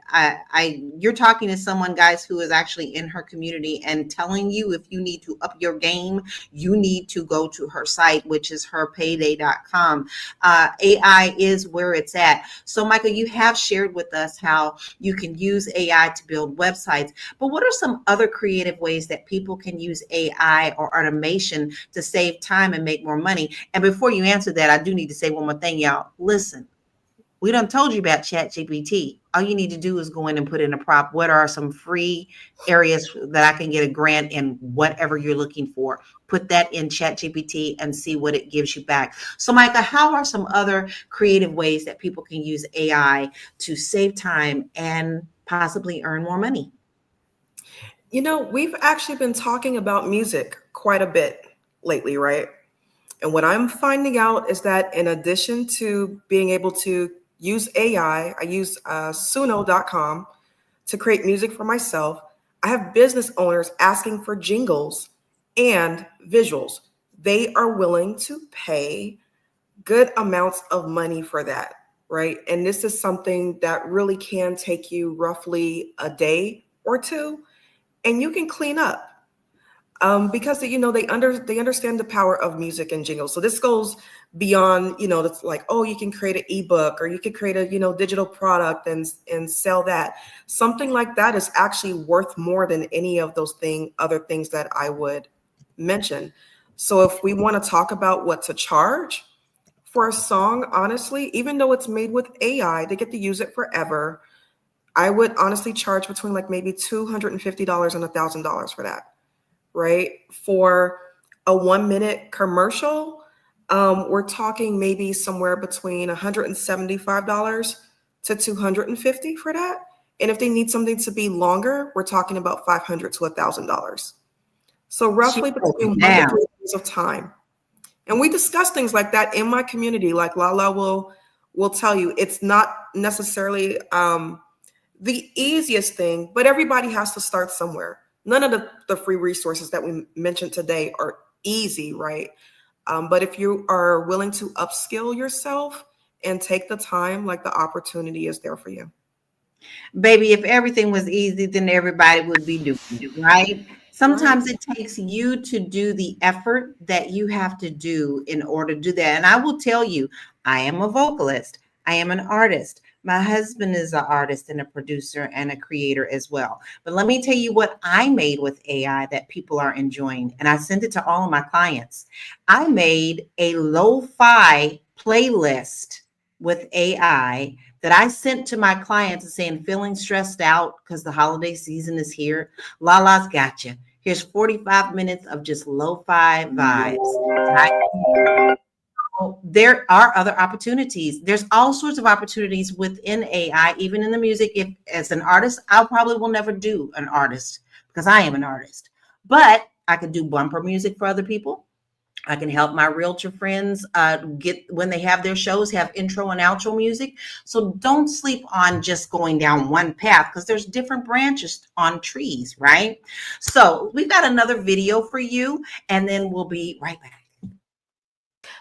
you're talking to someone, guys, who is actually in her community and telling you if you need to up your game, you need to go to her site, which is herpayday.com. AI is where it's at. So, Micah, you have shared with us how you can use AI to build websites. But what are some other creative ways that people can use AI or automation to save time and make more money? And before you answer that, I do need to say one more thing, y'all. Listen, we done told you about ChatGPT. All you need to do is go in and put in a prompt. What are some free areas that I can get a grant in whatever you're looking for? Put that in ChatGPT and see what it gives you back. So, Micah, how are some other creative ways that people can use AI to save time and possibly earn more money? We've actually been talking about music quite a bit lately, right? And what I'm finding out is that in addition to being able to use AI, I use suno.com to create music for myself. I have business owners asking for jingles and visuals. They are willing to pay good amounts of money for that, right? And this is something that really can take you roughly a day or two, and you can clean up. Because they understand the power of music and jingles. So this goes beyond, it's like, oh, you can create an ebook or you could create a, digital product and sell that. Something like that is actually worth more than any of those other things that I would mention. So if we want to talk about what to charge for a song, honestly, even though it's made with AI, they get to use it forever. I would honestly charge between like maybe $250 and $1,000 for that. Right? For a 1-minute commercial, we're talking maybe somewhere between $175 to $250 for that. And if they need something to be longer, we're talking about $500 to $1,000. So roughly between 1 to 3 days of time. And we discuss things like that in my community. Like Lala will tell you, it's not necessarily the easiest thing, but everybody has to start somewhere. None of the free resources that we mentioned today are easy, right? But if you are willing to upskill yourself and take the time, like the opportunity is there for you. Baby, if everything was easy, then everybody would be doing it, right? Sometimes it takes you to do the effort that you have to do in order to do that. And I will tell you, I am a vocalist. I am an artist. My husband is an artist and a producer and a creator as well. But let me tell you what I made with AI that people are enjoying. And I sent it to all of my clients. I made a lo-fi playlist with AI that I sent to my clients saying, feeling stressed out because the holiday season is here. Lala's got you. Here's 45 minutes of just lo-fi vibes. There are other opportunities. There's all sorts of opportunities within AI, even in the music. If as an artist, I probably will never do an artist because I am an artist, but I can do bumper music for other people. I can help my realtor friends get when they have their shows, have intro and outro music. So don't sleep on just going down one path because there's different branches on trees, right? So we've got another video for you, and then we'll be right back.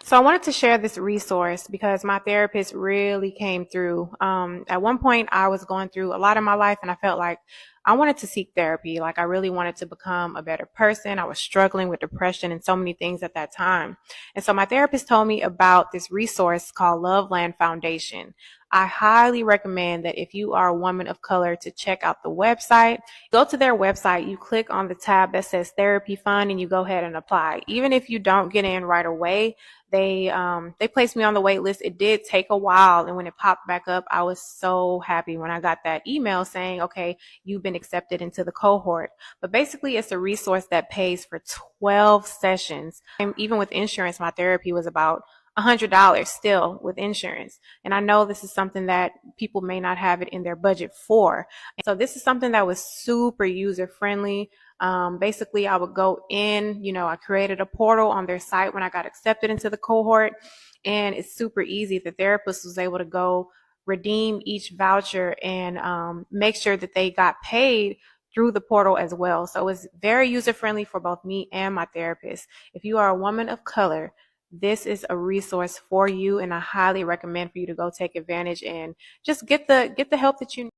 So I wanted to share this resource because my therapist really came through. At one point, I was going through a lot in my life, and I felt like I wanted to seek therapy. Like I really wanted to become a better person. I was struggling with depression and so many things at that time. And so my therapist told me about this resource called Loveland Foundation. I highly recommend that if you are a woman of color to check out the website. Go to their website, you click on the tab that says therapy fund, and you go ahead and apply. Even if you don't get in right away, they placed me on the wait list. It did take a while, and when it popped back up, I was so happy when I got that email saying, okay, you've been accepted into the cohort. But basically, it's a resource that pays for 12 sessions. And even with insurance, my therapy was about $100 still with insurance. And I know this is something that people may not have it in their budget for. So this is something that was super user friendly. Basically, I would go in, I created a portal on their site when I got accepted into the cohort, and it's super easy. The therapist was able to go redeem each voucher and make sure that they got paid through the portal as well. So it's very user friendly for both me and my therapist. If you are a woman of color, this is a resource for you, and I highly recommend for you to go take advantage and just get the help that you need.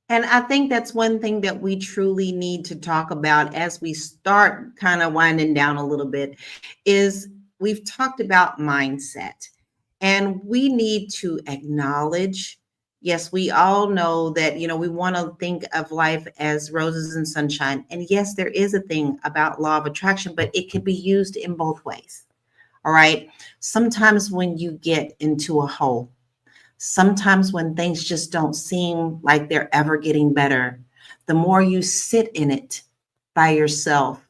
And I think that's one thing that we truly need to talk about as we start kind of winding down a little bit is we've talked about mindset, and we need to acknowledge, yes, we all know that, we want to think of life as roses and sunshine. And yes, there is a thing about law of attraction, but it can be used in both ways. All right. Sometimes when you get into a hole, sometimes when things just don't seem like they're ever getting better, the more you sit in it by yourself,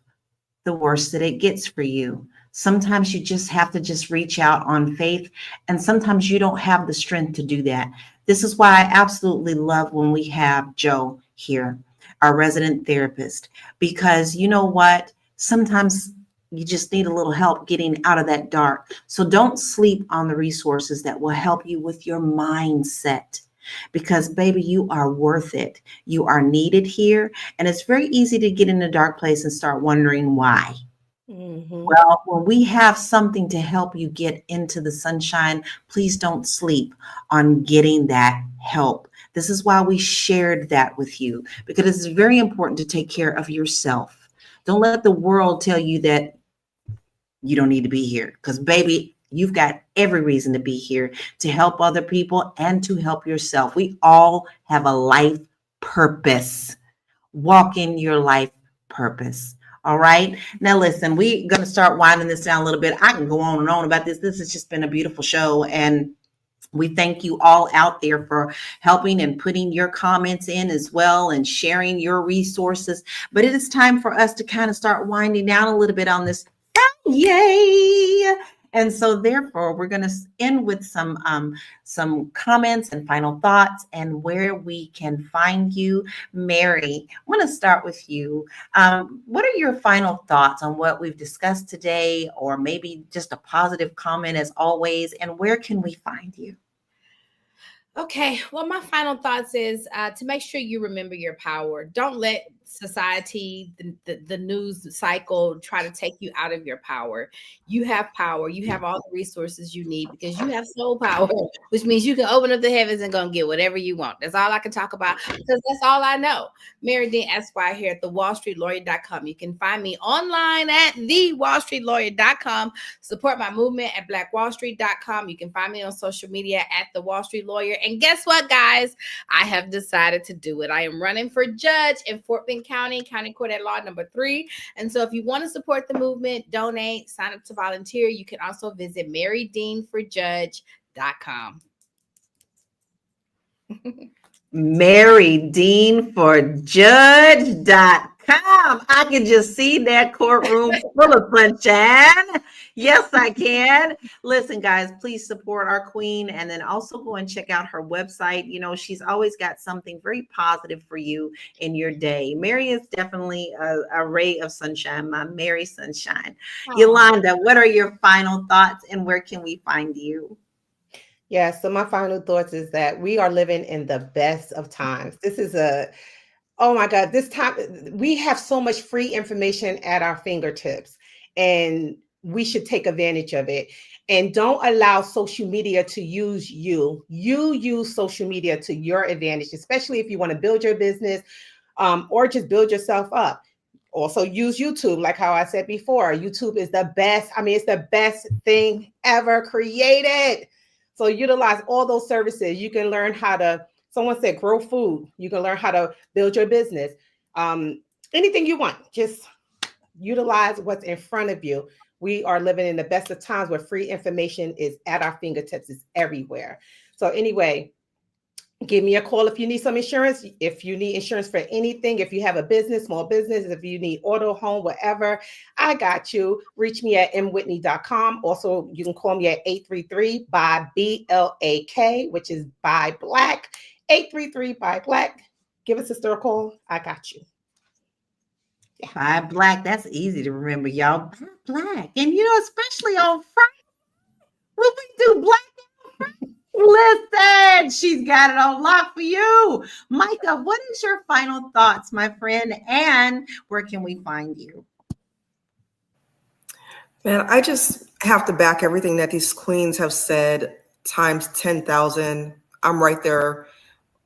the worse that it gets for you. Sometimes you just have to just reach out on faith, and sometimes you don't have the strength to do that. This is why I absolutely love when we have Joe here, our resident therapist, because you know what? Sometimes you just need a little help getting out of that dark. So don't sleep on the resources that will help you with your mindset, because baby, you are worth it. You are needed here. And it's very easy to get in a dark place and start wondering why. Mm-hmm. Well, when we have something to help you get into the sunshine, please don't sleep on getting that help. This is why we shared that with you, because it's very important to take care of yourself. Don't let the world tell you that you don't need to be here, because baby, you've got every reason to be here to help other people and to help yourself. We all have a life purpose. Walk in your life purpose. All right. Now, listen, we're going to start winding this down a little bit. I can go on and on about this. This has just been a beautiful show. And we thank you all out there for helping and putting your comments in as well and sharing your resources. But it is time for us to kind of start winding down a little bit on this. Yay! And so therefore, we're going to end with some comments and final thoughts and where we can find you. Mary, I want to start with you. What are your final thoughts on what we've discussed today, or maybe just a positive comment as always, and where can we find you? Okay, well, my final thoughts is to make sure you remember your power. Don't let society, the news cycle try to take you out of your power. You have power. You have all the resources you need because you have soul power, which means you can open up the heavens and go and get whatever you want. That's all I can talk about because that's all I know. Mary Dean Esquire here at thewallstreetlawyer.com. You can find me online at thewallstreetlawyer.com. Support my movement at blackwallstreet.com. You can find me on social media at The Wall Street Lawyer. And guess what, guys? I have decided to do it. I am running for judge in Fort Bend County, County Court at Law number 3. And so if you want to support the movement, donate, sign up to volunteer, you can also visit marydeanforjudge.com. MaryDeanForJudge.com. I can just see that courtroom full of sunshine. Yes, I can. Listen, guys, please support our queen and then also go and check out her website. You know, she's always got something very positive for you in your day. Mary is definitely a ray of sunshine, my Mary Sunshine. Yolanda, what are your final thoughts and where can we find you? Yeah, so my final thoughts is that we are living in the best of times. This is oh my God, this time we have so much free information at our fingertips and we should take advantage of it. And don't allow social media to use you. You use social media to your advantage, especially if you want to build your business or just build yourself up. Also use YouTube, like how I said before. YouTube is the best. I mean, it's the best thing ever created. So utilize all those services. You can learn how to, someone said, grow food. You can learn how to build your business. Anything you want, just utilize what's in front of you. We are living in the best of times where free information is at our fingertips. It's everywhere. So anyway, give me a call if you need some insurance. If you need insurance for anything, if you have a business, small business, if you need auto, home, whatever, I got you. Reach me at mwhitney.com. Also, you can call me at 833-BY-BLAK, which is by Black. 833-BY-BLAK. Give a sister a call. I got you. Yeah. By Black, that's easy to remember, y'all. By Black. And you know, especially on Friday, when we do Black on Friday. Listen, she's got it on lock for you. Micah, what is your final thoughts, my friend? And where can we find you? Man, I just have to back everything that these queens have said times 10,000. I'm right there.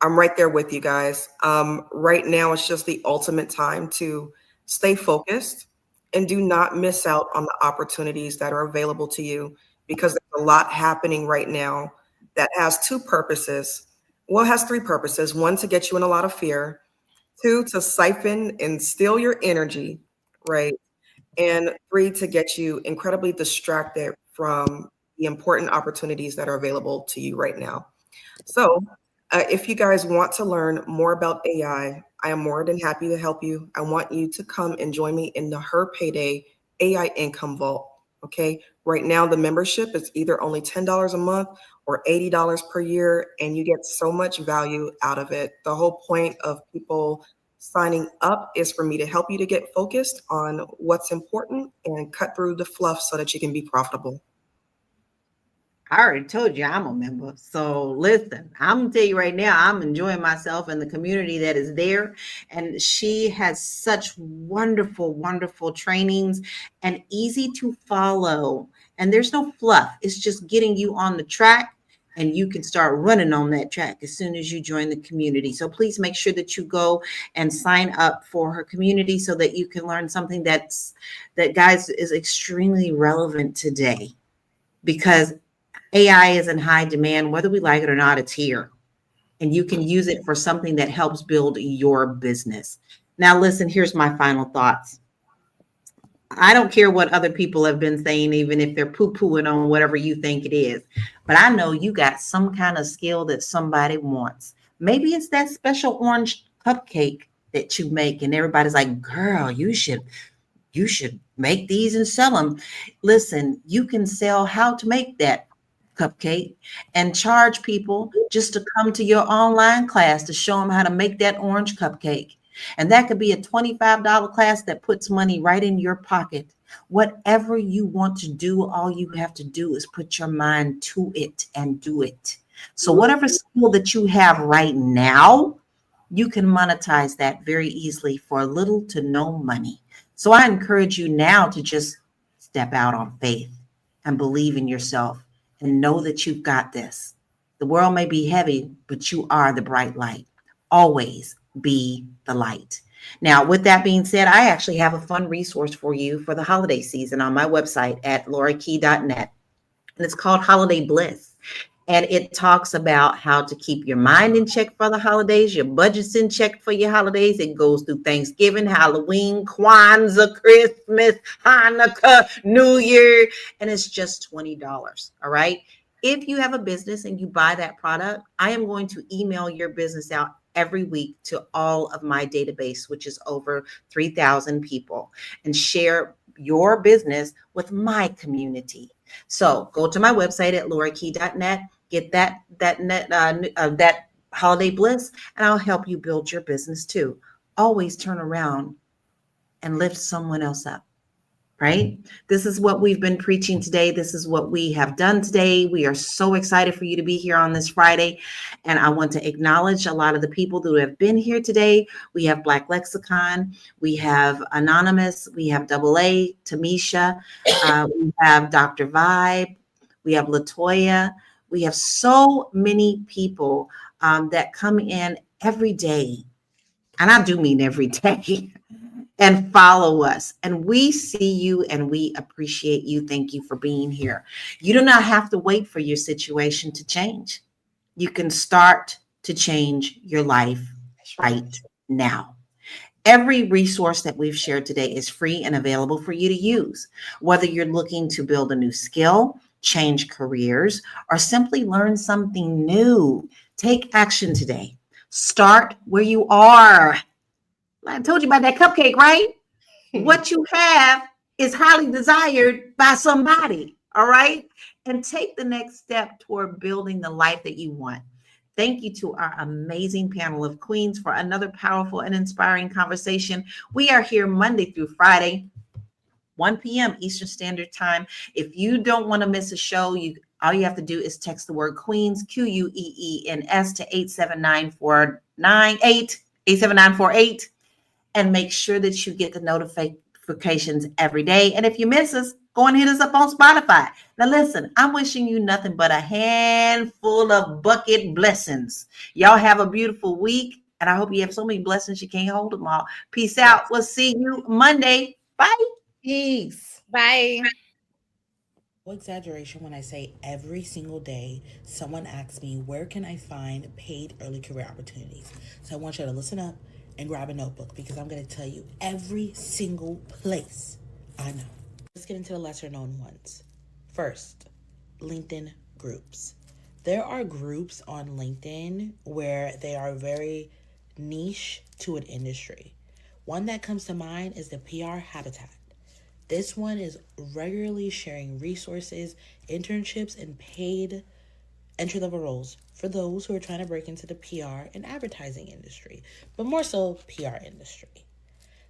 I'm right there with you guys. Right now, it's just the ultimate time to stay focused and do not miss out on the opportunities that are available to you because there's a lot happening right now that has 2 purposes. Well, it has 3 purposes. 1, to get you in a lot of fear. 2, to siphon and steal your energy, right? And 3, to get you incredibly distracted from the important opportunities that are available to you right now. So if you guys want to learn more about AI, I am more than happy to help you. I want you to come and join me in the Her Payday AI Income Vault. Okay, right now the membership is either only $10 a month or $80 per year, and you get so much value out of it. The whole point of people signing up is for me to help you to get focused on what's important and cut through the fluff so that you can be profitable. I already told you I'm a member. So listen, I'm gonna tell you right now, I'm enjoying myself and the community that is there. And she has such wonderful, wonderful trainings and easy to follow. And there's no fluff. It's just getting you on the track and you can start running on that track as soon as you join the community. So please make sure that you go and sign up for her community so that you can learn something that guys is extremely relevant today, because AI is in high demand. Whether we like it or not, it's here. And you can use it for something that helps build your business. Now, listen, here's my final thoughts. I don't care what other people have been saying, even if they're poo-pooing on whatever you think it is. But I know you got some kind of skill that somebody wants. Maybe it's that special orange cupcake that you make and everybody's like, girl, you should make these and sell them. Listen, you can sell how to make that cupcake and charge people just to come to your online class to show them how to make that orange cupcake. And that could be a $25 class that puts money right in your pocket. Whatever you want to do, all you have to do is put your mind to it and do it. So whatever skill that you have right now, you can monetize that very easily for little to no money. So I encourage you now to just step out on faith and believe in yourself and know that you've got this. The world may be heavy, but you are the bright light. Always be the light. Now, with that being said, I actually have a fun resource for you for the holiday season on my website at laurakey.net. And it's called Holiday Bliss. And it talks about how to keep your mind in check for the holidays, your budget's in check for your holidays. It goes through Thanksgiving, Halloween, Kwanzaa, Christmas, Hanukkah, New Year, and it's just $20. All right. If you have a business and you buy that product, I am going to email your business out every week to all of my database, which is over 3,000 people, and share your business with my community. So go to my website at laurakey.net, get that holiday bliss, and I'll help you build your business too. Always turn around and lift someone else up. Right? This is what we've been preaching today. This is what we have done today. We are so excited for you to be here on this Friday. And I want to acknowledge a lot of the people who have been here today. We have Black Lexicon. We have Anonymous. We have Double A, Tamisha. We have Dr. Vibe. We have Latoya. We have so many people that come in every day. And I do mean every day. And follow us. And we see you and we appreciate you. Thank you for being here. You do not have to wait for your situation to change. You can start to change your life right now. Every resource that we've shared today is free and available for you to use. Whether you're looking to build a new skill, change careers, or simply learn something new, take action today. Start where you are. I told you about that cupcake, right? What you have is highly desired by somebody, all right? And take the next step toward building the life that you want. Thank you to our amazing panel of queens for another powerful and inspiring conversation. We are here Monday through Friday, 1 p.m. Eastern Standard Time. If you don't want to miss a show, all you have to do is text the word Queens, QUEENS, to 87948, and make sure that you get the notifications every day. And if you miss us, go and hit us up on Spotify. Now listen, I'm wishing you nothing but a handful of bucket blessings. Y'all have a beautiful week, and I hope you have so many blessings you can't hold them all. Peace out. We'll see you Monday. Bye. Peace. Bye. No exaggeration when I say every single day someone asks me, where can I find paid early career opportunities? So I want you to listen up and grab a notebook, because I'm going to tell you every single place I know. Let's get into the lesser known ones. First, LinkedIn groups. There are groups on LinkedIn where they are very niche to an industry. One that comes to mind is the PR Habitat. This one is regularly sharing resources, internships, and paid entry-level roles for those who are trying to break into the PR and advertising industry, but more so PR industry.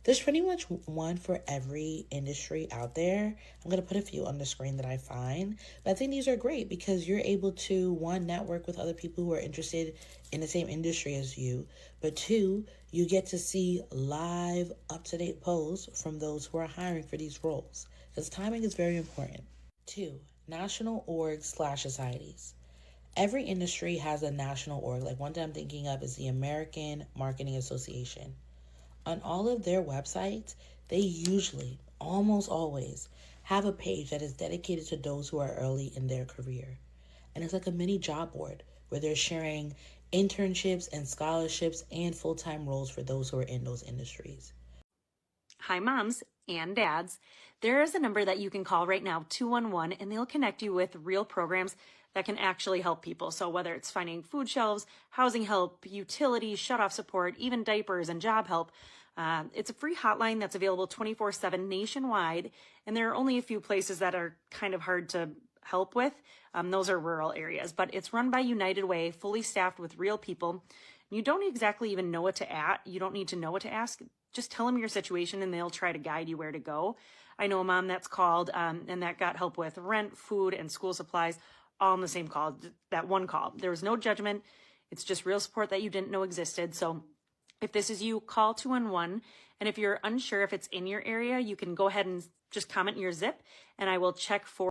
There's pretty much one for every industry out there. I'm going to put a few on the screen that I find, but I think these are great because you're able to, one, network with other people who are interested in the same industry as you, but two, you get to see live, up-to-date posts from those who are hiring for these roles, because timing is very important. 2, national orgs/societies. Every industry has a national org. Like one that I'm thinking of is the American Marketing Association. On all of their websites, they usually, almost always, have a page that is dedicated to those who are early in their career. And it's like a mini job board where they're sharing internships and scholarships and full-time roles for those who are in those industries. Hi, moms and dads. There is a number that you can call right now, 211, and they'll connect you with real programs that can actually help people. So whether it's finding food shelves, housing help, utilities, shut-off support, even diapers and job help, it's a free hotline that's available 24/7 nationwide. And there are only a few places that are kind of hard to help with. Those are rural areas, but it's run by United Way, fully staffed with real people. You don't exactly even know what to ask. You don't need to know what to ask. Just tell them your situation and they'll try to guide you where to go. I know a mom that's called and that got help with rent, food, and school supplies all in the same call, that one call. There was no judgment. It's just real support that you didn't know existed. So If this is you, call 211. And if you're unsure if it's in your area, you can go ahead and just comment your zip and I will check for